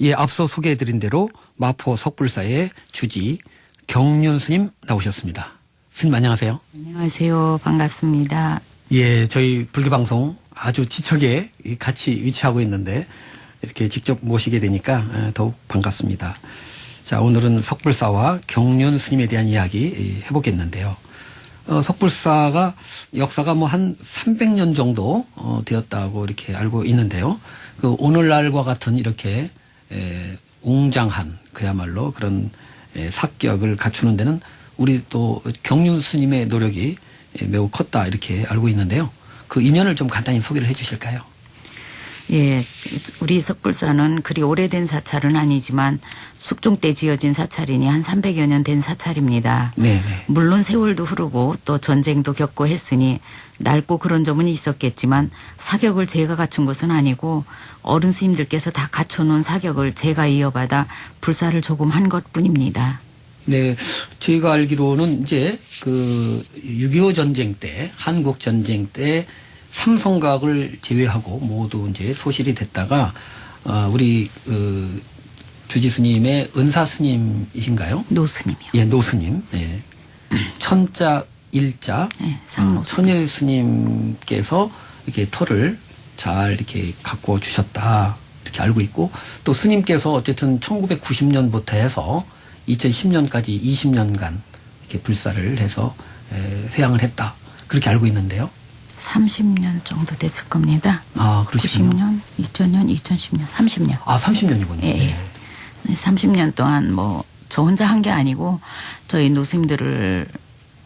예, 앞서 소개해드린 대로 마포 석불사의 주지 경륜 스님 나오셨습니다. 스님 안녕하세요. 안녕하세요. 반갑습니다. 예, 저희 불교방송 아주 지척에 같이 위치하고 있는데 이렇게 직접 모시게 되니까 더욱 반갑습니다. 자, 오늘은 석불사와 경륜 스님에 대한 이야기 해보겠는데요. 석불사가 역사가 뭐 한 300년 정도 되었다고 이렇게 알고 있는데요. 그 오늘날과 같은 이렇게 웅장한 그야말로 그런 사격을 갖추는 데는 우리 또 경륜 스님의 노력이 매우 컸다 이렇게 알고 있는데요. 그 인연을 좀 간단히 소개를 해 주실까요? 예, 우리 석불사는 그리 오래된 사찰은 아니지만 숙종 때 지어진 사찰이니 한 300여 년 된 사찰입니다. 네. 물론 세월도 흐르고 또 전쟁도 겪고 했으니 낡고 그런 점은 있었겠지만 사격을 제가 갖춘 것은 아니고 어른 스님들께서 다 갖춰놓은 사격을 제가 이어받아 불사를 조금 한 것뿐입니다. 네, 저희가 알기로는 이제 그 6.25 전쟁 때, 한국 전쟁 때 삼성각을 제외하고 모두 이제 소실이 됐다가 우리 주지 스님의 은사 스님이신가요? 노스님이요. 예, 노스님. 예. 천자 일자 예, 상노 천일 스님께서 이렇게 터를 잘 이렇게 갖고 주셨다 이렇게 알고 있고 또 스님께서 어쨌든 1990년부터 해서 2010년까지 20년간 이렇게 불사를 해서 회양을 했다 그렇게 알고 있는데요. 30년 정도 됐을 겁니다. 아, 그러시군요. 90년, 2000년, 2010년, 30년. 아, 30년이군요. 예. 30년 동안 뭐 저 혼자 한 게 아니고 저희 노스님들을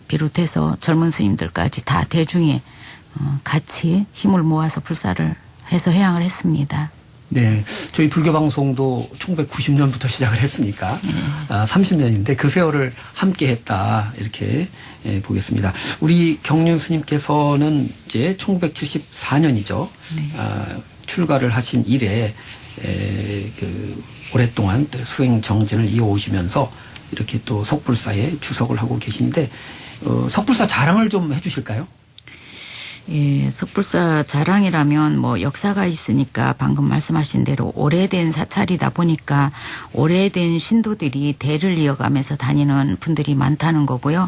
비롯해서 젊은 스님들까지 다 대중이 같이 힘을 모아서 불사를 해서 회양을 했습니다. 네, 저희 불교 방송도 1990년부터 시작을 했으니까 30년인데 그 세월을 함께 했다 이렇게 보겠습니다. 우리 경륜 스님께서는 이제 1974년이죠. 네. 출가를 하신 이래 오랫동안 수행 정진을 이어오시면서 이렇게 또 석불사에 주석을 하고 계신데 석불사 자랑을 좀 해주실까요? 예, 석불사 자랑이라면 뭐 역사가 있으니까 방금 말씀하신 대로 오래된 사찰이다 보니까 오래된 신도들이 대를 이어가면서 다니는 분들이 많다는 거고요.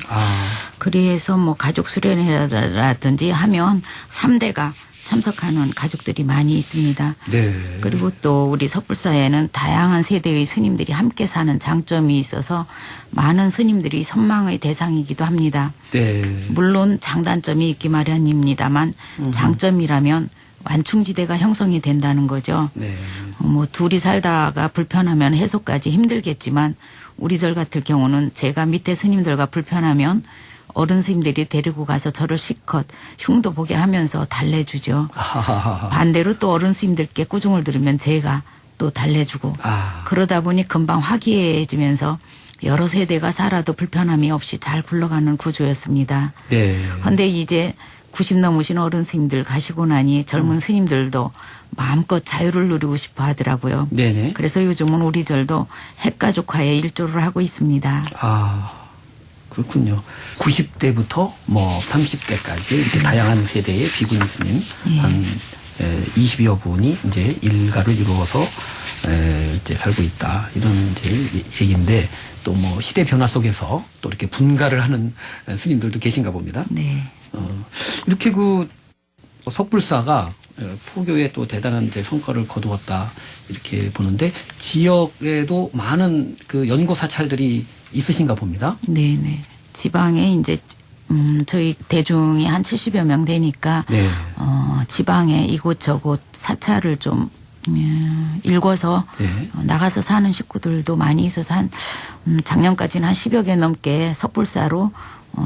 그래서 뭐 가족 수련회라든지 하면 3대가 참석하는 가족들이 많이 있습니다. 네. 그리고 또 우리 석불사에는 다양한 세대의 스님들이 함께 사는 장점이 있어서 많은 스님들이 선망의 대상이기도 합니다. 네. 물론 장단점이 있기 마련입니다만 장점이라면 완충지대가 형성이 된다는 거죠. 네. 뭐 둘이 살다가 불편하면 해소까지 힘들겠지만 우리 절 같을 경우는 제가 밑에 스님들과 불편하면 어른 스님들이 데리고 가서 저를 실컷 흉도 보게 하면서 달래주죠. 반대로 또 어른 스님들께 꾸중을 들으면 제가 또 달래주고 그러다 보니 금방 화기애애해지면서 여러 세대가 살아도 불편함이 없이 잘 굴러가는 구조였습니다. 네. 그런데 이제 90 넘으신 어른 스님들 가시고 나니 젊은 스님들도 마음껏 자유를 누리고 싶어 하더라고요. 네네. 그래서 요즘은 우리 절도 핵가족화에 일조를 하고 있습니다. 그렇군요. 90대부터 뭐 30대까지 이렇게 다양한 세대의 비구니 스님 한 20여 분이 이제 일가를 이루어서 이제 살고 있다. 이런 이제 얘기인데 또 뭐 시대 변화 속에서 또 이렇게 분가를 하는 스님들도 계신가 봅니다. 네. 이렇게 그 석불사가 포교에 또 대단한 이제 성과를 거두었다 이렇게 보는데 지역에도 많은 그 연고 사찰들이 있으신가 봅니다. 네네. 지방에 이제 저희 대중이 한 70여 명 되니까 네. 지방에 이곳저곳 사찰을 좀 읽어서 네. 나가서 사는 식구들도 많이 있어서 한 작년까지는 한 10여 개 넘게 석불사로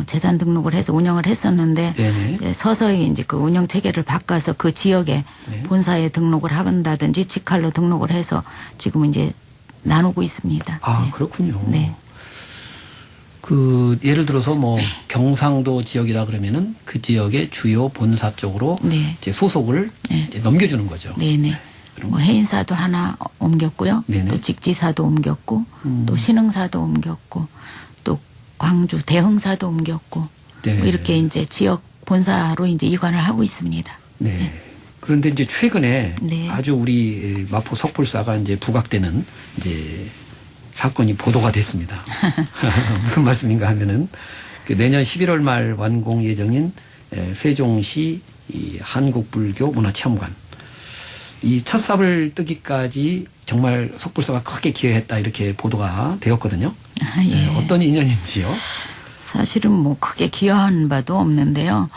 재산 등록을 해서 운영을 했었는데 네네. 서서히 이제 그 운영 체계를 바꿔서 그 지역에 네. 본사에 등록을 한다든지 직할로 등록을 해서 지금 이제 나누고 있습니다. 네. 그렇군요. 네. 그 예를 들어서 뭐 경상도 지역이다 그러면은 그 지역의 주요 본사 쪽으로 네. 이제 소속을 네. 이제 넘겨주는 거죠. 네네. 뭐 해인사도 하나 옮겼고요. 네네. 또 직지사도 옮겼고 또 신흥사도 옮겼고 또 광주 대흥사도 옮겼고 네. 뭐 이렇게 이제 지역 본사로 이제 이관을 하고 있습니다. 네. 그런데 이제 최근에 네. 아주 우리 마포 석불사가 이제 부각되는 이제 사건이 보도가 됐습니다. 무슨 말씀인가 하면은 그 내년 11월 말 완공 예정인 세종시 이 한국불교 문화체험관 이 첫 삽을 뜨기까지 정말 석불사가 크게 기여했다 이렇게 보도가 되었거든요. 아, 예. 어떤 인연인지요? 사실은 뭐 크게 기여한 바도 없는데요.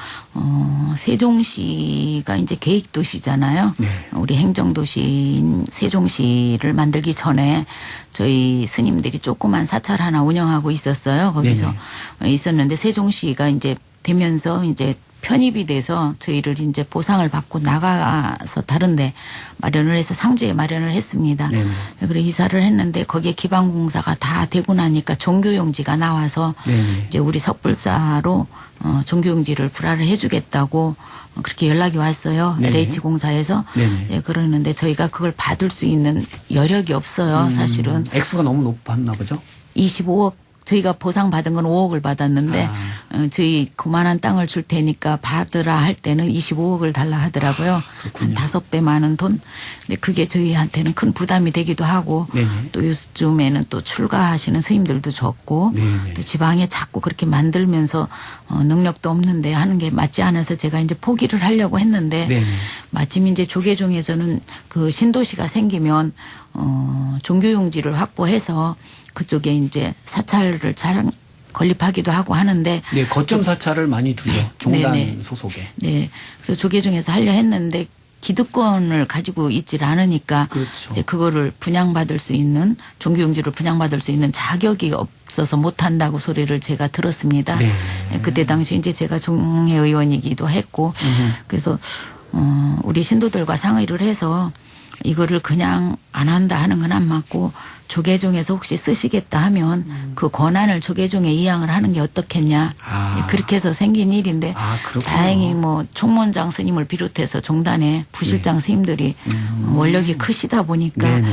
세종시가 이제 계획도시잖아요. 네. 우리 행정도시인 세종시를 만들기 전에 저희 스님들이 조그만 사찰 하나 운영하고 있었어요. 거기서 있었는데 세종시가 이제 되면서 이제 편입이 돼서 저희를 이제 보상을 받고 나가서 다른데 마련을 해서 상주에 마련을 했습니다. 네네. 그래서 이사를 했는데 거기에 기반공사가 다 되고 나니까 종교용지가 나와서 네네. 이제 우리 석불사로 종교용지를 불화를 해주겠다고 그렇게 연락이 왔어요. 네네. LH공사에서. 네네. 예, 그러는데 저희가 그걸 받을 수 있는 여력이 없어요. 사실은. 액수가 너무 높았나 보죠? 25억 저희가 보상받은 건 5억을 받았는데 아. 저희 그만한 땅을 줄 테니까 받으라 할 때는 25억을 달라 하더라고요. 그렇군요. 한 5배 많은 돈. 근데 그게 저희한테는 큰 부담이 되기도 하고 네네. 또 요즘에는 또 출가하시는 스님들도 적고 네네. 또 지방에 자꾸 그렇게 만들면서 능력도 없는데 하는 게 맞지 않아서 제가 이제 포기를 하려고 했는데 네네. 마침 이제 조계종에서는 그 신도시가 생기면 종교용지를 확보해서 그쪽에 이제 사찰을 잘 건립하기도 하고 하는데 네, 거점 사찰을 많이 두죠. 종단 네네. 소속에. 네. 그래서 조계종에서 하려 했는데 기득권을 가지고 있질 않으니까 그렇죠. 이제 그거를 분양받을 수 있는 종교용지를 분양받을 수 있는 자격이 없어서 못 한다고 소리를 제가 들었습니다. 네. 그때 당시 이제 제가 종회 의원이기도 했고 그래서 우리 신도들과 상의를 해서 이거를 그냥 안 한다 하는 건 안 맞고 조계종에서 혹시 쓰시겠다 하면 그 권한을 조계종에 이양을 하는 게 어떻겠냐. 아. 그렇게 해서 생긴 일인데 아, 그렇군요. 다행히 뭐 총무원장 스님을 비롯해서 종단의 부실장 스님들이 원력이 크시다 보니까 네네.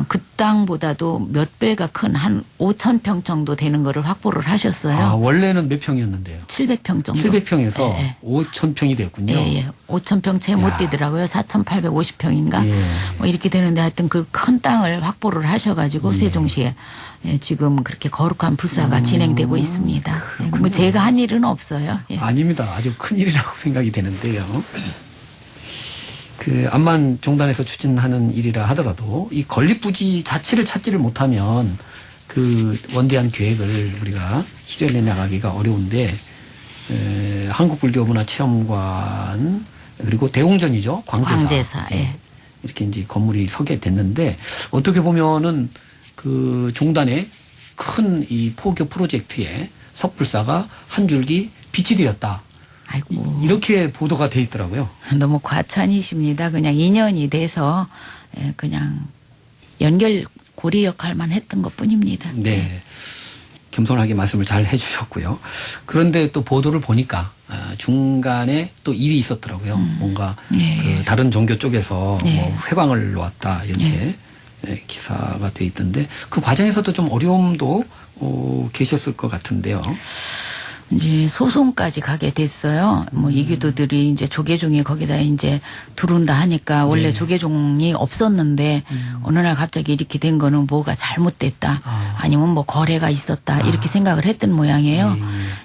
그 땅보다도 몇 배가 큰 한 5천 평 정도 되는 거를 확보를 하셨어요. 아, 원래는 몇 평이었는데요? 700평 정도. 700평에서 예, 예. 5,000평이 됐군요. 예, 예. 5천 평 채 못 야. 되더라고요. 4,850평인가? 예. 뭐 이렇게 되는데 하여튼 그 큰 땅을 확보를 하셔가지고 세종시에 예, 지금 그렇게 거룩한 불사가 진행되고 있습니다. 예, 뭐 제가 한 일은 없어요. 예. 아닙니다. 아주 큰일이라고 생각이 되는데요. 그 암만 종단에서 추진하는 일이라 하더라도 이 건립부지 자체를 찾지를 못하면 그 원대한 계획을 우리가 실현해 나가기가 어려운데 한국불교문화체험관 그리고 대웅전이죠. 광제사. 예. 이렇게 이제 건물이 서게 됐는데 어떻게 보면은 그 종단의 큰 이 포교 프로젝트에 석불사가 한 줄기 빛이 되었다. 아이고. 이렇게 보도가 돼 있더라고요. 너무 과찬이십니다. 그냥 인연이 돼서 예, 그냥 연결 고리 역할만 했던 것 뿐입니다. 네. 겸손하게 말씀을 잘 해주셨고요. 그런데 또 보도를 보니까 중간에 또 일이 있었더라고요. 뭔가 네. 그 다른 종교 쪽에서 네. 뭐 회방을 놓았다 이렇게 기사가 돼 있던데 그 과정에서도 좀 어려움도 계셨을 것 같은데요. 이제 소송까지 가게 됐어요. 뭐 이교도들이 이제 조계종이 거기다 이제 들어온다 하니까 원래 조계종이 없었는데 어느 날 갑자기 이렇게 된 거는 뭐가 잘못됐다. 아니면 뭐 거래가 있었다. 이렇게 생각을 했던 모양이에요.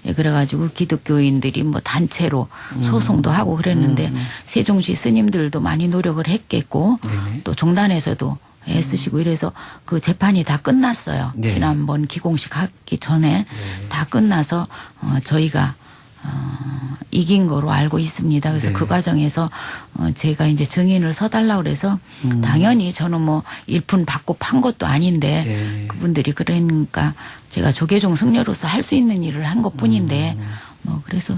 예, 그래가지고 기독교인들이 뭐 단체로 소송도 하고 그랬는데 세종시 스님들도 많이 노력을 했겠고 네네. 또 종단에서도 애쓰시고 이래서 그 재판이 다 끝났어요. 네. 지난번 기공식 하기 전에 다 끝나서 저희가 이긴 거로 알고 있습니다. 그래서 네. 그 과정에서 제가 이제 증인을 서달라고 그래서 당연히 저는 뭐 일푼 받고 판 것도 아닌데 네. 그분들이 그러니까 제가 조계종 승려로서 할 수 있는 일을 한 것뿐인데 뭐 그래서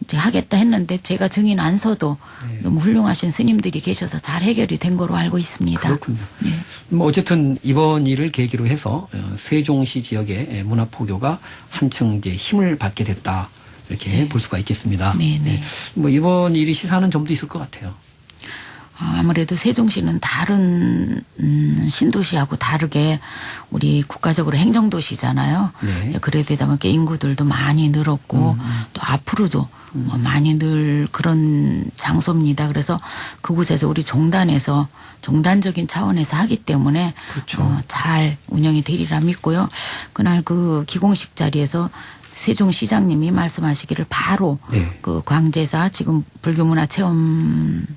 이제 하겠다 했는데 제가 증인 안 서도 네. 너무 훌륭하신 스님들이 계셔서 잘 해결이 된 거로 알고 있습니다. 그렇군요. 네. 뭐 어쨌든 이번 일을 계기로 해서 세종시 지역의 문화포교가 한층 이제 힘을 받게 됐다 이렇게 볼 수가 있겠습니다. 네, 네. 뭐 이번 일이 시사하는 점도 있을 것 같아요. 아무래도 세종시는 다른 신도시하고 다르게 우리 국가적으로 행정도시잖아요. 네. 그래도 보니까 인구들도 많이 늘었고 또 앞으로도 많이 늘 그런 장소입니다. 그래서 그곳에서 우리 종단에서 종단적인 차원에서 하기 때문에 그렇죠. 잘 운영이 되리라 믿고요. 그날 그 기공식 자리에서 세종시장님이 말씀하시기를 바로 네. 그 광제사 지금 불교문화체험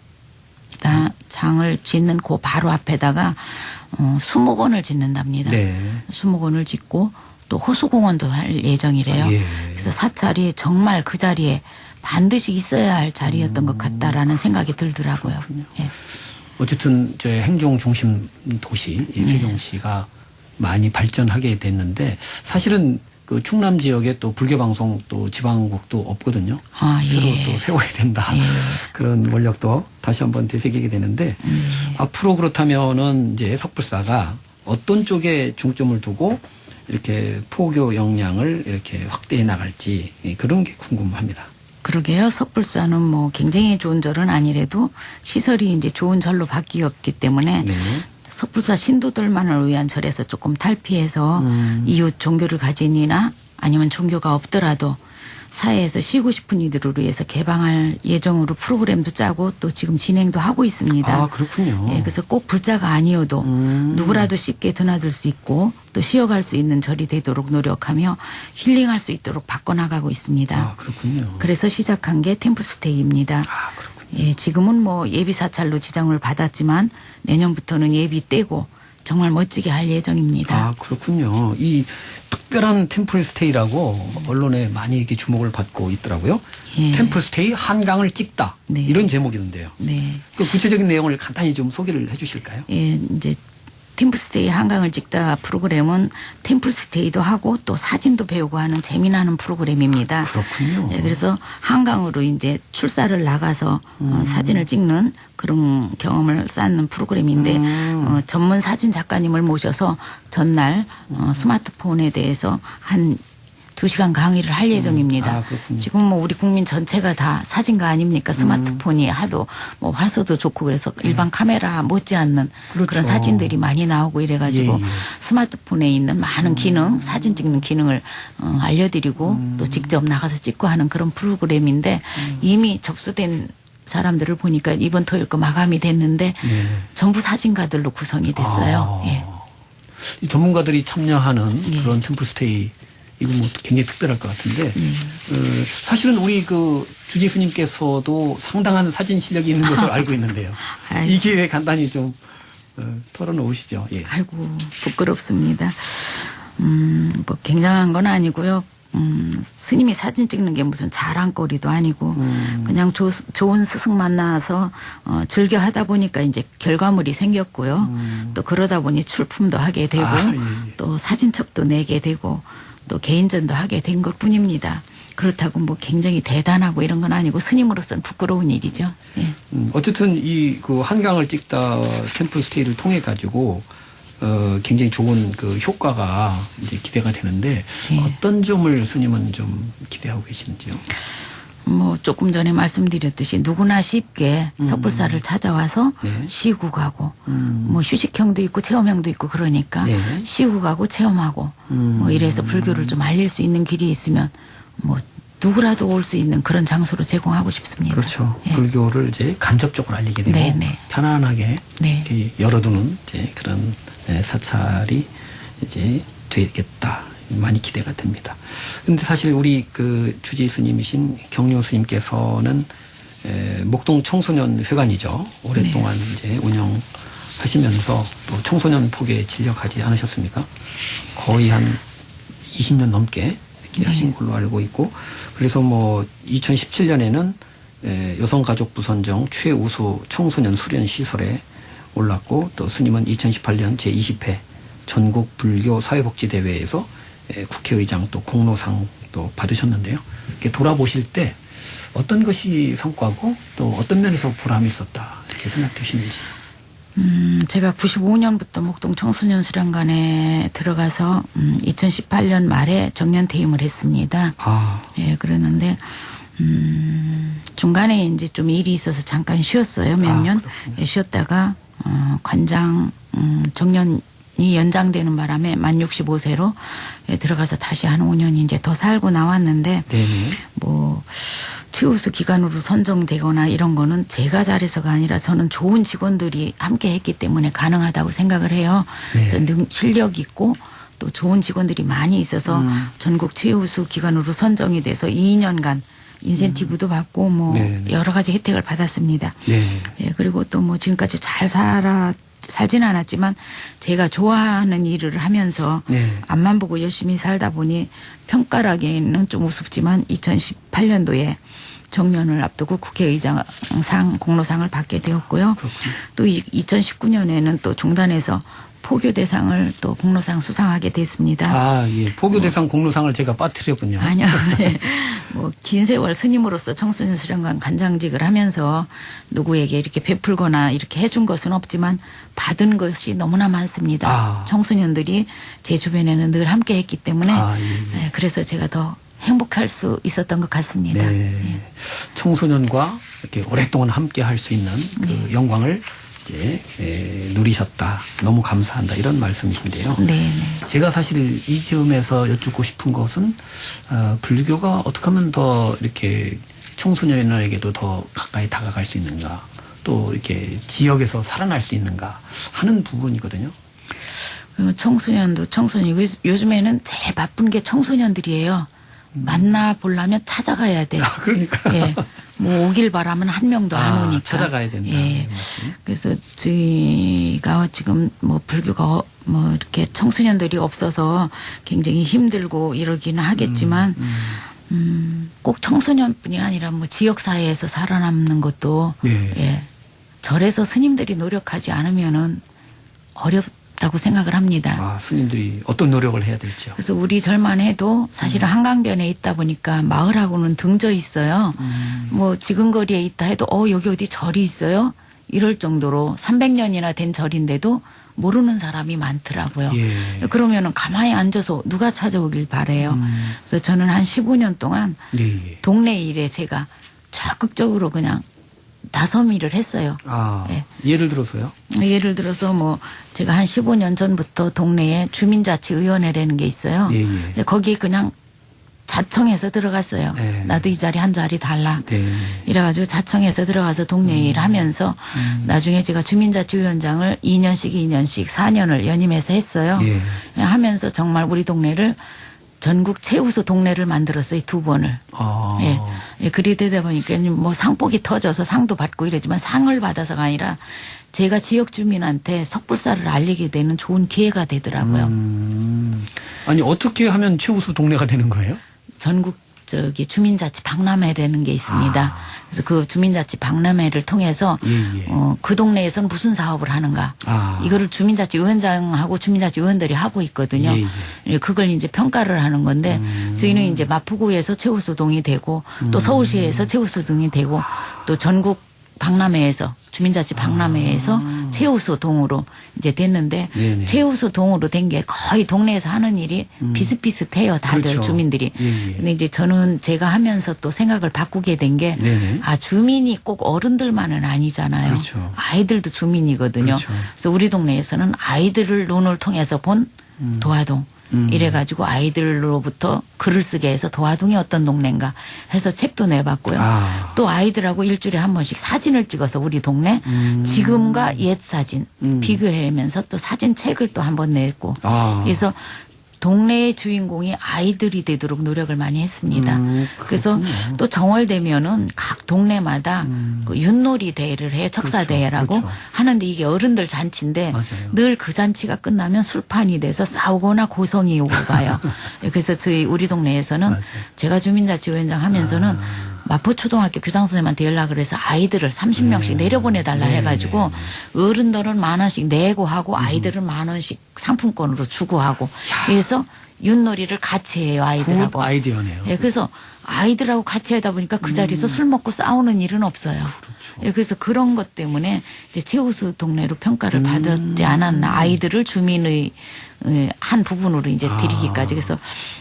장을 짓는 그 바로 앞에다가 수목원을 짓는답니다. 네. 수목원을 짓고 또 호수공원도 할 예정이래요. 예. 그래서 사찰이 정말 그 자리에 반드시 있어야 할 자리였던 것 같다라는 생각이 들더라고요. 예. 어쨌든 저 행정 중심 도시 이 세종시가 많이 발전하게 됐는데 사실은 그 충남 지역에 또 불교 방송 또 지방국도 없거든요. 아, 새로 예. 또 세워야 된다. 예. 그런 원력도 다시 한번 되새기게 되는데 앞으로 그렇다면은 이제 석불사가 어떤 쪽에 중점을 두고 이렇게 포교 역량을 이렇게 확대해 나갈지 그런 게 궁금합니다. 그러게요. 석불사는 뭐 굉장히 좋은 절은 아니래도 시설이 이제 좋은 절로 바뀌었기 때문에 네. 석불사 신도들만을 위한 절에서 조금 탈피해서 이웃 종교를 가진 이나 아니면 종교가 없더라도 사회에서 쉬고 싶은 이들을 위해서 개방할 예정으로 프로그램도 짜고 또 지금 진행도 하고 있습니다. 아, 그렇군요. 예, 그래서 꼭 불자가 아니어도 누구라도 쉽게 드나들 수 있고 또 쉬어갈 수 있는 절이 되도록 노력하며 힐링할 수 있도록 바꿔나가고 있습니다. 아, 그렇군요. 그래서 시작한 게 템플스테이입니다. 아, 그렇군요. 예, 지금은 뭐 예비 사찰로 지정을 받았지만 내년부터는 예비 떼고 정말 멋지게 할 예정입니다. 아, 그렇군요. 이 특별한 템플 스테이라고 언론에 많이 이렇게 주목을 받고 있더라고요. 예. 템플 스테이 한강을 찍다. 네. 이런 제목이던데요. 네. 그 구체적인 내용을 간단히 좀 소개를 해 주실까요? 예, 이제 템플스테이 한강을 찍다 프로그램은 템플스테이도 하고 또 사진도 배우고 하는 재미나는 프로그램입니다. 그렇군요. 예, 그래서 한강으로 이제 출사를 나가서 사진을 찍는 그런 경험을 쌓는 프로그램인데 전문 사진 작가님을 모셔서 전날 스마트폰에 대해서 한 2시간 강의를 할 예정입니다. 아, 그렇군요. 지금 뭐 우리 국민 전체가 다 사진가 아닙니까? 스마트폰이 하도 뭐 화소도 좋고 그래서 일반 카메라 못지않는 그렇죠. 그런 사진들이 많이 나오고 이래가지고 예, 예. 스마트폰에 있는 많은 기능, 사진 찍는 기능을 알려드리고 또 직접 나가서 찍고 하는 그런 프로그램인데 이미 접수된 사람들을 보니까 이번 토요일 거 마감이 됐는데 네. 전부 사진가들로 구성이 됐어요. 아, 예. 이 전문가들이 참여하는 예. 그런 템플 스테이 이거 뭐 굉장히 특별할 것 같은데 사실은 우리 그 주지 스님께서도 상당한 사진 실력이 있는 것으로 알고 있는데요. 아이고. 이 기회에 간단히 좀 털어놓으시죠. 예. 아이고 부끄럽습니다. 뭐 굉장한 건 아니고요. 스님이 사진 찍는 게 무슨 자랑거리도 아니고 그냥 좋은 스승 만나서 즐겨 하다 보니까 이제 결과물이 생겼고요. 또 그러다 보니 출품도 하게 되고 아, 예. 또 사진첩도 내게 되고 또 개인전도 하게 된 것 뿐입니다. 그렇다고 뭐 굉장히 대단하고 이런 건 아니고 스님으로서는 부끄러운 일이죠. 예. 어쨌든 이 그 한강을 찍다 템플 스테이를 통해 가지고 굉장히 좋은 그 효과가 이제 기대가 되는데 예. 어떤 점을 스님은 좀 기대하고 계시는지요? 뭐 조금 전에 말씀드렸듯이 누구나 쉽게 석불사를 찾아와서 네. 쉬고 가고 뭐 휴식형도 있고 체험형도 있고 그러니까 네. 쉬고 가고 체험하고 뭐 이래서 불교를 좀 알릴 수 있는 길이 있으면 뭐 누구라도 올 수 있는 그런 장소로 제공하고 싶습니다. 그렇죠. 예. 불교를 이제 간접적으로 알리게 되고 네, 네. 편안하게 네. 이렇게 열어두는 이제 그런 사찰이 이제 되겠다. 많이 기대가 됩니다. 그런데 사실 우리 그 주지 스님이신 경륜 스님께서는 목동 청소년 회관이죠. 오랫동안 이제 운영하시면서 또 청소년 폭에 진력하지 않으셨습니까? 거의 한 20년 넘게 이렇게 하신 걸로 알고 있고, 그래서 뭐 2017년에는 여성가족부 선정 최우수 청소년 수련 시설에 올랐고, 또 스님은 2018년 제20회 전국 불교 사회복지대회에서 국회의장 또 공로상 또 받으셨는데요. 이렇게 돌아보실 때 어떤 것이 성과고 또 어떤 면에서 보람이 있었다 이렇게 생각되시는지. 제가 95년부터 목동 청소년 수련관에 들어가서 2018년 말에 정년 퇴임을 했습니다. 아, 예, 그러는데 중간에 이제 좀 일이 있어서 잠깐 쉬었어요. 몇 년. 예, 쉬었다가 관장 정년이 연장되는 바람에 만 65세로 들어가서 다시 한 5년 이제 더 살고 나왔는데 네네. 뭐 최우수 기관으로 선정되거나 이런 거는 제가 잘해서가 아니라 저는 좋은 직원들이 함께 했기 때문에 가능하다고 생각을 해요. 네. 그래서 실력 있고 또 좋은 직원들이 많이 있어서 전국 최우수 기관으로 선정이 돼서 2년간 인센티브도 받고 뭐 네네. 여러 가지 혜택을 받았습니다. 네. 예, 그리고 또 뭐 지금까지 잘 살지는 않았지만 제가 좋아하는 일을 하면서 네. 앞만 보고 열심히 살다 보니 평가라기는 좀 우습지만 2018년도에 정년을 앞두고 국회의장상 공로상을 받게 되었고요. 그렇군요. 또 2019년에는 또 종단에서 포교 대상을 또 공로상 수상하게 됐습니다. 아, 예. 포교대상 공로상을 제가 빠뜨렸군요. 아니요. 네. 뭐 긴 세월 스님으로서 청소년 수련관 관장직을 하면서 누구에게 이렇게 베풀거나 이렇게 해준 것은 없지만 받은 것이 너무나 많습니다. 아. 청소년들이 제 주변에는 늘 함께 했기 때문에 아, 예. 네, 그래서 제가 더 행복할 수 있었던 것 같습니다. 네. 청소년과 이렇게 오랫동안 함께 할 수 있는 그 영광을 이제 누리셨다. 너무 감사한다. 이런 말씀이신데요. 네. 네. 제가 사실 이 즈음에서 여쭙고 싶은 것은 불교가 어떻게 하면 더 이렇게 청소년에게도 더 가까이 다가갈 수 있는가, 또 이렇게 지역에서 살아날 수 있는가 하는 부분이거든요. 청소년도 청소년이고 요즘에는 제일 바쁜 게 청소년들이에요. 만나보려면 찾아가야 돼요. 아, 그러니까. 예. 뭐 오길 바라면 한 명도 안 오니까. 찾아가야 된다. 예. 그래서 저희가 지금 뭐 불교가 뭐 이렇게 청소년들이 없어서 굉장히 힘들고 이러기는 하겠지만 꼭 청소년뿐이 아니라 뭐 지역 사회에서 살아남는 것도 네. 예. 절에서 스님들이 노력하지 않으면은 어렵다고 생각을 합니다. 아, 스님들이 어떤 노력을 해야 될지요. 그래서 우리 절만 해도 사실은 한강변에 있다 보니까 마을하고는 등져 있어요. 뭐 지근거리에 있다 해도 여기 어디 절이 있어요? 이럴 정도로 300년이나 된 절인데도 모르는 사람이 많더라고요. 예. 그러면은 가만히 앉아서 누가 찾아오길 바래요. 그래서 저는 한 15년 동안 예, 예. 동네 일에 제가 적극적으로 그냥 나섬일을 했어요. 아, 예. 예를 들어서요? 예를 들어서 뭐 제가 한 15년 전부터 동네에 주민자치위원회라는 게 있어요. 예, 예. 근데 거기 그냥 자청해서 들어갔어요. 네. 나도 이 자리 한 자리 달라. 네. 이래가지고 자청해서 들어가서 동네 일 하면서 나중에 제가 주민자치위원장을 2년씩 4년을 연임해서 했어요. 예. 하면서 정말 우리 동네를 전국 최우수 동네를 만들었어요. 2번을. 아. 예. 예, 그리 되다 보니까 뭐 상복이 터져서 상도 받고 이러지만 상을 받아서가 아니라 제가 지역 주민한테 석불사를 알리게 되는 좋은 기회가 되더라고요. 아니, 어떻게 하면 최우수 동네가 되는 거예요? 전국 주민자치 박람회라는 게 있습니다. 그래서 그 주민자치 박람회를 통해서 예, 예. 그 동네에서는 무슨 사업을 하는가 아. 이거를 주민자치위원장하고 주민자치위원들이 하고 있거든요. 예, 그걸 이제 평가를 하는 건데 저희는 이제 마포구에서 최우수동이 되고 또 서울시에서 최우수동이 되고 또 전국 박람회에서 주민자치 박람회에서 최우수동으로 이제 됐는데 네네. 최우수동으로 된 게 거의 동네에서 하는 일이 비슷비슷해요. 다들 그렇죠. 주민들이. 예, 예. 근데 이제 저는 제가 하면서 또 생각을 바꾸게 된 게 네네. 주민이 꼭 어른들만은 아니잖아요. 그렇죠. 아이들도 주민이거든요. 그렇죠. 그래서 우리 동네에서는 아이들을 눈을 통해서 본 도화동. 이래가지고 아이들로부터 글을 쓰게 해서 도화동이 어떤 동네인가 해서 책도 내봤고요. 아. 또 아이들하고 일주일에 한 번씩 사진을 찍어서 우리 동네 지금과 옛 사진 비교하면서 또 사진 책을 또 한 번 냈고 아. 그래서 동네의 주인공이 아이들이 되도록 노력을 많이 했습니다. 그래서 또 정월되면은 각 동네마다 그 윷놀이 대회를 해요. 척사대회라고 그렇죠. 하는데 이게 어른들 잔치인데 맞아요. 늘 그 잔치가 끝나면 술판이 돼서 싸우거나 고성이 오고 가요. 그래서 우리 동네에서는 맞아요. 제가 주민자치위원장 하면서는 마포초등학교 교장선생님한테 연락을 해서 아이들을 30명씩 내려보내달라 해가지고 어른들은 10,000원씩 내고 하고 아이들은 10,000원씩 상품권으로 주고 하고 그래서 윷놀이를 같이 해요. 아이들하고. 굿 아이디어네요. 예, 그래서 아이들하고 같이 하다 보니까 그 자리에서 술 먹고 싸우는 일은 없어요. 예, 그래서 그런 것 때문에 이제 최우수 동네로 평가를 받았지 않았나. 아이들을 주민의 한 부분으로 이제 드리기까지. 그래서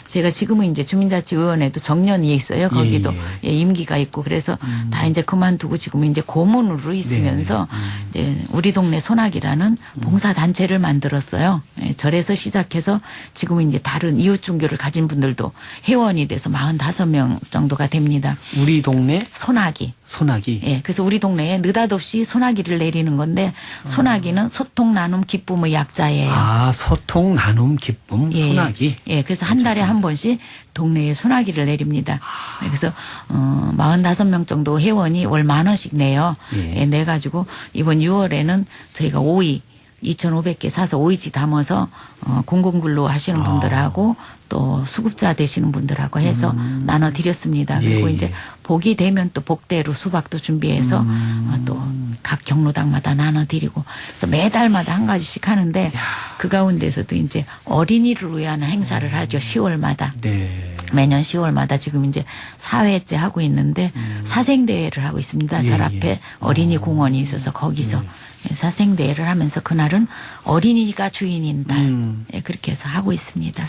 제가 지금은 이제 주민자치위원회도 정년이 있어요. 거기도 예, 임기가 있고 그래서 다 이제 그만두고 지금은 이제 고문으로 있으면서 이제 우리 동네 소나기라는 봉사단체를 만들었어요. 예, 절에서 시작해서 지금은 이제 다른 이웃 종교를 가진 분들도 회원이 돼서 45명 정도가 됩니다. 우리 동네 소나기. 소나기. 예, 그래서 우리 동네에 느닷없이 소나기를 내리는 건데 소나기는 소통 나눔 기쁨의 약자예요. 아, 소통 나눔 기쁨 예, 소나기. 예, 그래서 한 달에 한 번씩 동네에 소나기를 내립니다. 그래서 45명 정도 회원이 월 10,000원씩 내요. 예. 예, 내가지고 이번 6월에는 저희가 오이 2,500개 사서 오이지 담아서 공공근로 하시는 분들하고 또 수급자 되시는 분들하고 해서 나눠드렸습니다. 그리고 예, 이제 예. 복이 되면 또 복대로 수박도 준비해서 또 각 경로당마다 나눠드리고 그래서 매달마다 한 가지씩 하는데 그 가운데서도 이제 어린이를 위한 행사를 하죠. 10월마다. 네. 매년 10월마다 지금 이제 4회째 하고 있는데 사생대회를 하고 있습니다. 절 예, 앞에 예. 어린이 공원이 있어서 거기서 사생대회를 하면서 그날은 어린이가 주인인 달 예, 그렇게 해서 하고 있습니다.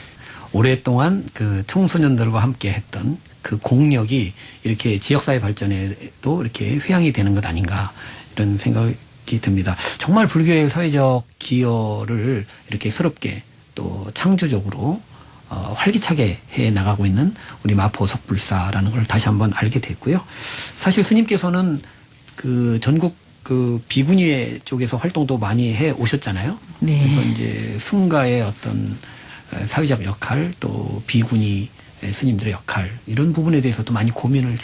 오랫동안 그 청소년들과 함께 했던 그 공력이 이렇게 지역사회 발전에도 이렇게 회양이 되는 것 아닌가 이런 생각이 듭니다. 정말 불교의 사회적 기여를 이렇게 새롭게 또 창조적으로 활기차게 해 나가고 있는 우리 마포 석불사라는 걸 다시 한번 알게 됐고요. 사실 스님께서는 그 전국 그 비구니회 쪽에서 활동도 많이 해 오셨잖아요. 네. 그래서 이제 승가의 어떤 사회적 역할 또 비구니 스님들의 역할 이런 부분에 대해서도 많이 고민을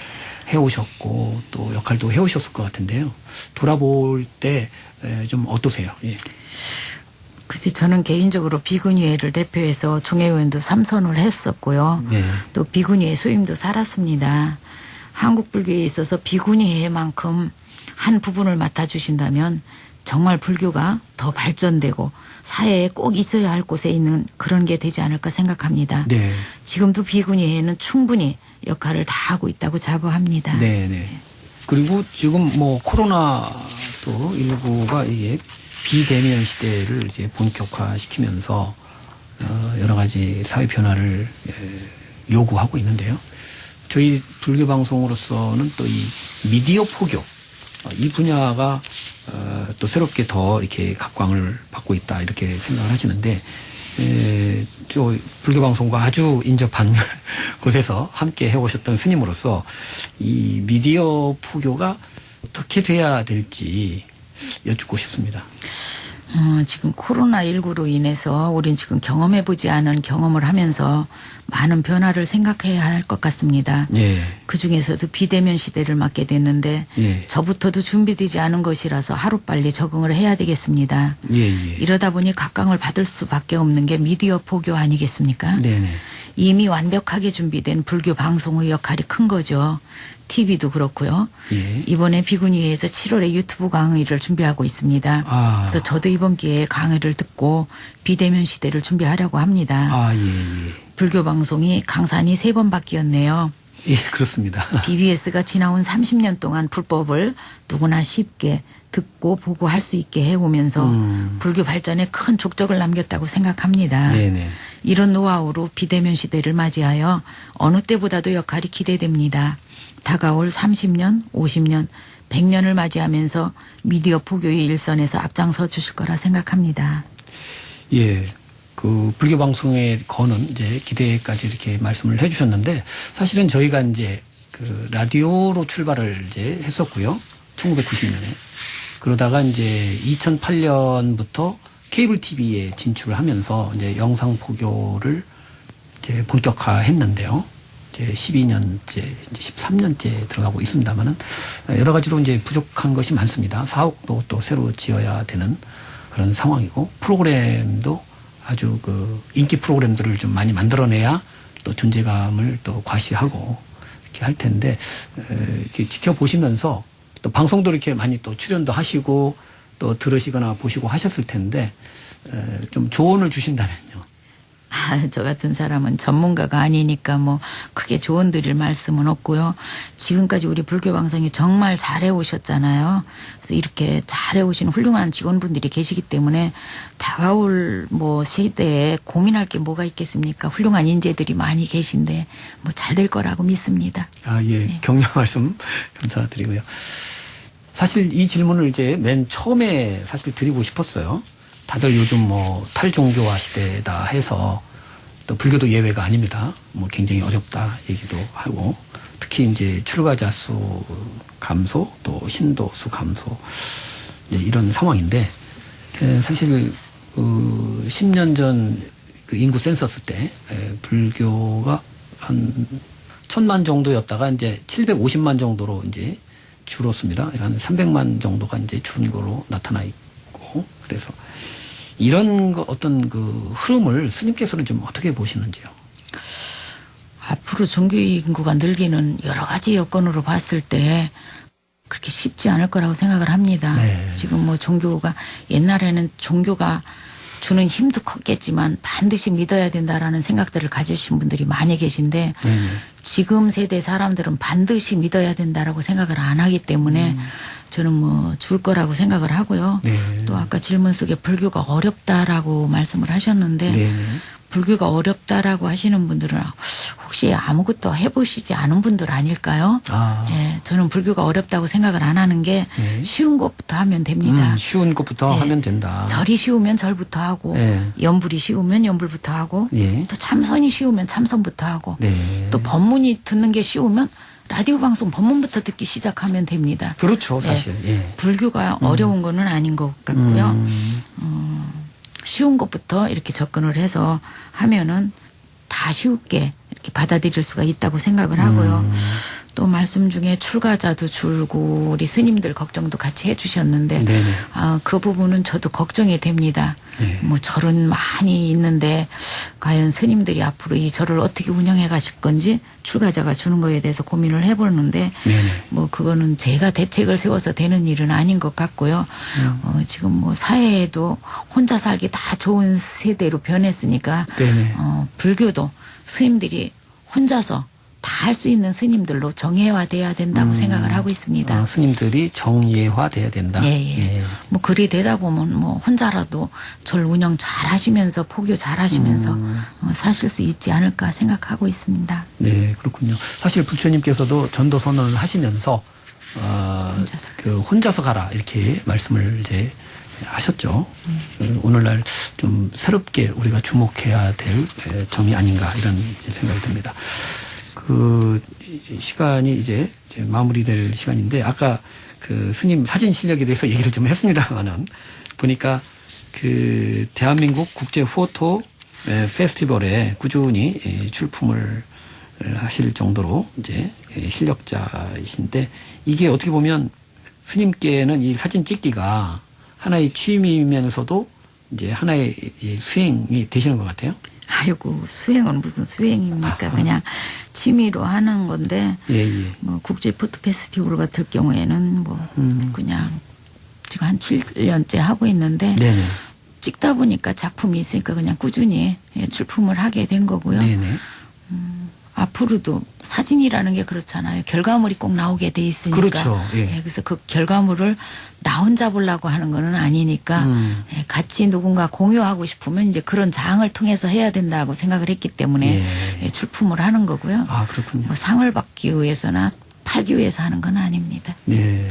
해오셨고 또 역할도 해오셨을 것 같은데요. 돌아볼 때 좀 어떠세요? 예. 글쎄 저는 개인적으로 비구니회를 대표해서 총회의원도 3선을 했었고요. 네. 또 비구니회 수임도 살았습니다. 한국 불교에 있어서 비구니회만큼 한 부분을 맡아주신다면 정말 불교가 더 발전되고 사회에 꼭 있어야 할 곳에 있는 그런 게 되지 않을까 생각합니다. 네. 지금도 비구니회는 충분히 역할을 다 하고 있다고 자부합니다. 네, 네. 그리고 지금 뭐 코로나 또 19가 이게 비대면 시대를 이제 본격화시키면서 여러 가지 사회 변화를 요구하고 있는데요. 저희 불교 방송으로서는 또 이 미디어 포교 이 분야가 또 새롭게 더 이렇게 각광을 받고 있다 이렇게 생각을 하시는데 저 불교 방송과 아주 인접한 곳에서 함께 해오셨던 스님으로서 이 미디어 포교가 어떻게 돼야 될지 여쭙고 싶습니다. 지금 코로나19로 인해서 우린 지금 경험해보지 않은 경험을 하면서 많은 변화를 생각해야 할 것 같습니다. 예. 그중에서도 비대면 시대를 맞게 됐는데 예. 저부터도 준비되지 않은 것이라서 하루빨리 적응을 해야 되겠습니다. 예, 예. 이러다 보니 각광을 받을 수밖에 없는 게 미디어 포교 아니겠습니까? 네네. 이미 완벽하게 준비된 불교 방송의 역할이 큰 거죠. TV도 그렇고요. 예. 이번에 비구니회에서 7월에 유튜브 강의를 준비하고 있습니다. 아. 그래서 저도 이번 기회에 강의를 듣고 비대면 시대를 준비하려고 합니다. 아, 예, 예. 불교 방송이 강산이 3번 바뀌었네요. 예, 그렇습니다. BBS가 지나온 30년 동안 불법을 누구나 쉽게 듣고 보고 할 수 있게 해오면서 불교 발전에 큰 족적을 남겼다고 생각합니다. 네네. 이런 노하우로 비대면 시대를 맞이하여 어느 때보다도 역할이 기대됩니다. 다가올 30년, 50년, 100년을 맞이하면서 미디어 포교의 일선에서 앞장서 주실 거라 생각합니다. 예. 그 불교 방송에 거는 이제 기대까지 이렇게 말씀을 해 주셨는데 사실은 저희가 이제 그 라디오로 출발을 이제 했었고요. 1990년에. 그러다가 이제 2008년부터 케이블 TV에 진출을 하면서 이제 영상 포교를 이제 본격화했는데요. 이제 12년째, 이제 13년째 들어가고 있습니다만은 여러 가지로 이제 부족한 것이 많습니다. 사옥도 또 새로 지어야 되는 그런 상황이고 프로그램도 아주 그 인기 프로그램들을 좀 많이 만들어내야 또 존재감을 또 과시하고 이렇게 할 텐데 이렇게 지켜보시면서 또 방송도 이렇게 많이 또 출연도 하시고 또 들으시거나 보시고 하셨을 텐데 좀 조언을 주신다면요. 저 같은 사람은 전문가가 아니니까 뭐 크게 조언 드릴 말씀은 없고요. 지금까지 우리 불교 방송이 정말 잘해 오셨잖아요. 그래서 이렇게 잘해 오신 훌륭한 직원분들이 계시기 때문에 다가올 뭐 시대에 고민할 게 뭐가 있겠습니까? 훌륭한 인재들이 많이 계신데 뭐 잘 될 거라고 믿습니다. 아, 예. 네. 격려 말씀 감사드리고요. 사실 이 질문을 이제 맨 처음에 사실 드리고 싶었어요. 다들 요즘 뭐 탈종교화 시대다 해서 또 불교도 예외가 아닙니다. 뭐 굉장히 어렵다 얘기도 하고 특히 이제 출가자 수 감소 또 신도 수 감소 이제 이런 상황인데 사실 10년 전 그 인구 센서스 때 불교가 한 1000만 정도였다가 이제 750만 정도로 이제 줄었습니다. 한 300만 정도가 이제 준 거로 나타나 있고 그래서 이런 거 어떤 그 흐름을 스님께서는 좀 어떻게 보시는지요? 앞으로 종교 인구가 늘기는 여러 가지 여건으로 봤을 때 그렇게 쉽지 않을 거라고 생각을 합니다. 네. 지금 뭐 종교가 옛날에는 종교가 주는 힘도 컸겠지만 반드시 믿어야 된다라는 생각들을 가지신 분들이 많이 계신데 지금 세대 사람들은 반드시 믿어야 된다라고 생각을 안 하기 때문에 저는 뭐 줄 거라고 생각을 하고요. 네. 또 아까 질문 속에 불교가 어렵다라고 말씀을 하셨는데 네. 불교가 어렵다라고 하시는 분들은 혹시 아무것도 해보시지 않은 분들 아닐까요? 아. 예, 저는 불교가 어렵다고 생각을 안 하는 게 네. 쉬운 것부터 하면 됩니다. 쉬운 것부터 네. 하면 된다. 절이 쉬우면 절부터 하고 네. 연불이 쉬우면 연불부터 하고 예. 또 참선이 쉬우면 참선부터 하고 네. 또 법문이 듣는 게 쉬우면 라디오 방송 법문부터 듣기 시작하면 됩니다. 그렇죠, 사실. 예. 예. 불교가 어려운 거는 아닌 것 같고요. 쉬운 것부터 이렇게 접근을 해서 하면은 다 쉽게 이렇게 받아들일 수가 있다고 생각을 하고요. 또 말씀 중에 출가자도 줄고 우리 스님들 걱정도 같이 해주셨는데 네네. 그 부분은 저도 걱정이 됩니다. 네. 뭐 절은 많이 있는데 과연 스님들이 앞으로 이 절을 어떻게 운영해 가실 건지 출가자가 주는 거에 대해서 고민을 해보는데 네네. 뭐 그거는 제가 대책을 세워서 되는 일은 아닌 것 같고요. 지금 뭐 사회에도 혼자 살기 다 좋은 세대로 변했으니까 네네. 불교도 스님들이 혼자서 다 할 수 있는 스님들로 정예화돼야 된다고 생각을 하고 있습니다. 스님들이 정예화돼야 된다. 예, 예. 뭐 그리 되다 보면 뭐 혼자라도 절 운영 잘 하시면서 포교 잘 하시면서 사실 수 있지 않을까 생각하고 있습니다. 네, 그렇군요. 사실 부처님께서도 전도 선언을 하시면서 혼자서. 그 혼자서 가라 이렇게 말씀을 이제 하셨죠. 오늘날 좀 새롭게 우리가 주목해야 될 점이 아닌가 이런 이제 생각이 듭니다. 그 이제 시간이 이제 마무리될 시간인데 아까 그 스님 사진 실력에 대해서 얘기를 좀 했습니다만은 보니까 그 대한민국 국제 포토 페스티벌에 꾸준히 출품을 하실 정도로 이제 실력자이신데 이게 어떻게 보면 스님께는 이 사진 찍기가 하나의 취미면서도 이제 하나의 이제 수행이 되시는 것 같아요. 아이고 수행은 무슨 수행입니까? 그냥 취미로 하는 건데 예, 예. 뭐 국제 포토 페스티벌 같은 경우에는 뭐 그냥 지금 한 7년째 하고 있는데 네네. 찍다 보니까 작품이 있으니까 그냥 꾸준히 출품을 하게 된 거고요. 네네. 앞으로도 사진이라는 게 그렇잖아요. 결과물이 꼭 나오게 돼 있으니까. 그렇죠. 예. 그래서 그 결과물을 나 혼자 보려고 하는 거는 아니니까 같이 누군가 공유하고 싶으면 이제 그런 장을 통해서 해야 된다고 생각을 했기 때문에 출품을 하는 거고요. 아, 그렇군요. 뭐 상을 받기 위해서나 팔기 위해서 하는 건 아닙니다. 네.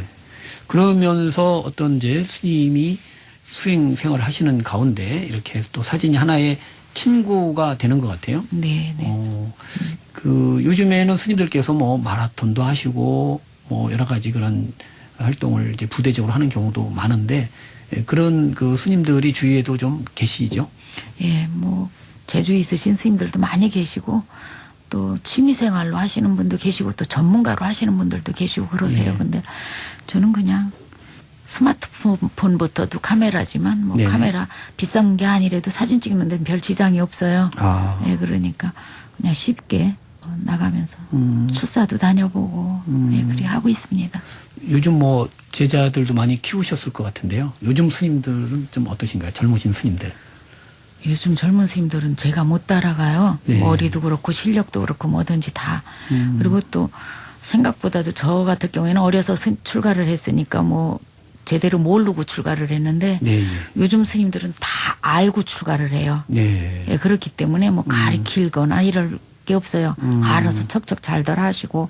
그러면서 어떤 이제 스님이 수행 생활을 하시는 가운데 이렇게 또 사진이 하나의 친구가 되는 것 같아요. 네, 네. 그 요즘에는 스님들께서 뭐 마라톤도 하시고 뭐 여러 가지 그런 활동을 이제 부대적으로 하는 경우도 많은데 그런 그 스님들이 주위에도 좀 계시죠? 예, 뭐 재주 있으신 스님들도 많이 계시고 또 취미생활로 하시는 분도 계시고 또 전문가로 하시는 분들도 계시고 그러세요. 네. 근데 저는 그냥 스마트폰부터도 카메라지만 뭐 네네. 카메라 비싼 게 아니라도 사진 찍는 데는 별 지장이 없어요. 아. 예, 그러니까 그냥 쉽게 나가면서 출사도 다녀보고 예, 그리 하고 있습니다. 요즘 뭐 제자들도 많이 키우셨을 것 같은데요. 요즘 스님들은 좀 어떠신가요? 젊으신 스님들. 요즘 젊은 스님들은 제가 못 따라가요. 네. 머리도 그렇고 실력도 그렇고 뭐든지 다. 그리고 또 생각보다도 저 같은 경우에는 어려서 출가를 했으니까 뭐 제대로 모르고 출가를 했는데 네, 예. 요즘 스님들은 다 알고 출가를 해요. 네. 예, 그렇기 때문에 뭐 가리키거나 이럴 게 없어요. 알아서 척척 잘들 하시고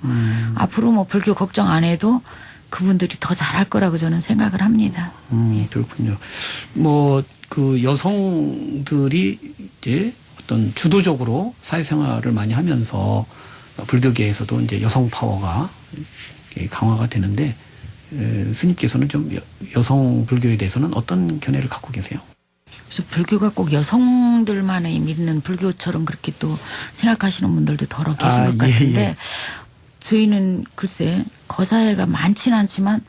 앞으로 뭐 불교 걱정 안 해도 그분들이 더 잘할 거라고 저는 생각을 합니다. 그렇군요. 뭐, 그 여성들이 이제 어떤 주도적으로 사회생활을 많이 하면서 불교계에서도 이제 여성 파워가 강화가 되는데, 스님께서는 좀 여성 불교에 대해서는 어떤 견해를 갖고 계세요? 그래서 불교가 꼭 여성들만이 믿는 불교처럼 그렇게 또 생각하시는 분들도 더러 계신 것 같은데 예. 저희는 글쎄 거사회가 많지는 않지만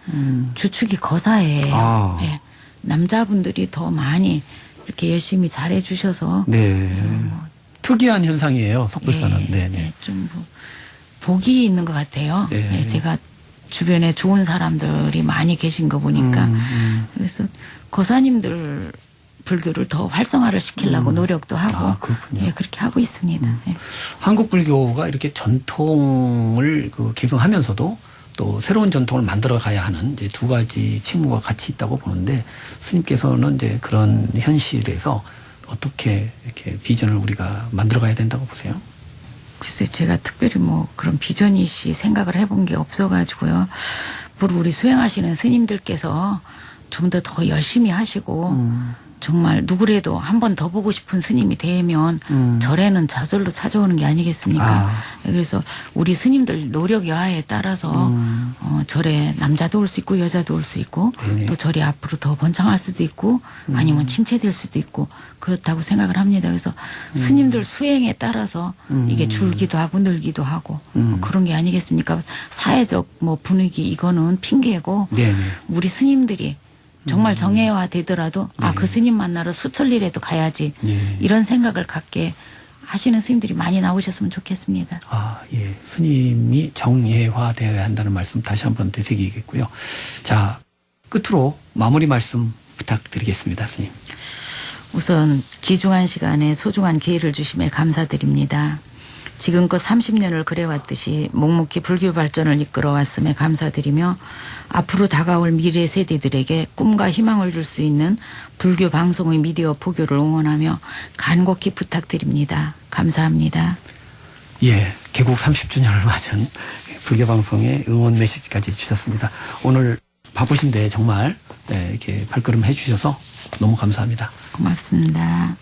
주축이 거사회예요. 아. 예. 남자분들이 더 많이 이렇게 열심히 잘해 주셔서 네. 특이한 현상이에요, 석불사는. 네, 네. 좀 뭐 복이 있는 것 같아요. 네. 예, 제가 주변에 좋은 사람들이 많이 계신 거 보니까 그래서 거사님들 불교를 더 활성화를 시키려고 노력도 하고 아, 그렇군요. 예, 그렇게 하고 있습니다. 예. 한국 불교가 이렇게 전통을 계승하면서도 또 새로운 전통을 만들어 가야 하는 이제 두 가지 책무가 같이 있다고 보는데 스님께서는 이제 그런 현실에서 어떻게 이렇게 비전을 우리가 만들어 가야 된다고 보세요? 글쎄 제가 특별히 뭐 그런 비전이시 생각을 해본 게 없어가지고요. 앞으로 우리 수행하시는 스님들께서 좀 더 열심히 하시고 정말 누구라도 한 번 더 보고 싶은 스님이 되면 절에는 저절로 찾아오는 게 아니겠습니까? 아. 그래서 우리 스님들 노력 여하에 따라서 절에 남자도 올 수 있고 여자도 올 수 있고 네네. 또 절이 앞으로 더 번창할 수도 있고 아니면 침체될 수도 있고 그렇다고 생각을 합니다. 그래서 스님들 수행에 따라서 이게 줄기도 하고 늘기도 하고 뭐 그런 게 아니겠습니까? 사회적 뭐 분위기 이거는 핑계고 네네. 우리 스님들이 정말 정예화 되더라도 아 그 스님 만나러 수천리라도 가야지 예. 이런 생각을 갖게 하시는 스님들이 많이 나오셨으면 좋겠습니다. 아, 예. 스님이 정예화되어야 한다는 말씀 다시 한번 되새기겠고요. 자, 끝으로 마무리 말씀 부탁드리겠습니다, 스님. 우선 귀중한 시간에 소중한 기회를 주심에 감사드립니다. 지금껏 30년을 그래왔듯이 묵묵히 불교 발전을 이끌어왔음에 감사드리며 앞으로 다가올 미래 세대들에게 꿈과 희망을 줄 수 있는 불교 방송의 미디어 포교를 응원하며 간곡히 부탁드립니다. 감사합니다. 예, 개국 30주년을 맞은 불교방송의 응원 메시지까지 주셨습니다. 오늘 바쁘신데 정말 이렇게 발걸음 해주셔서 너무 감사합니다. 고맙습니다.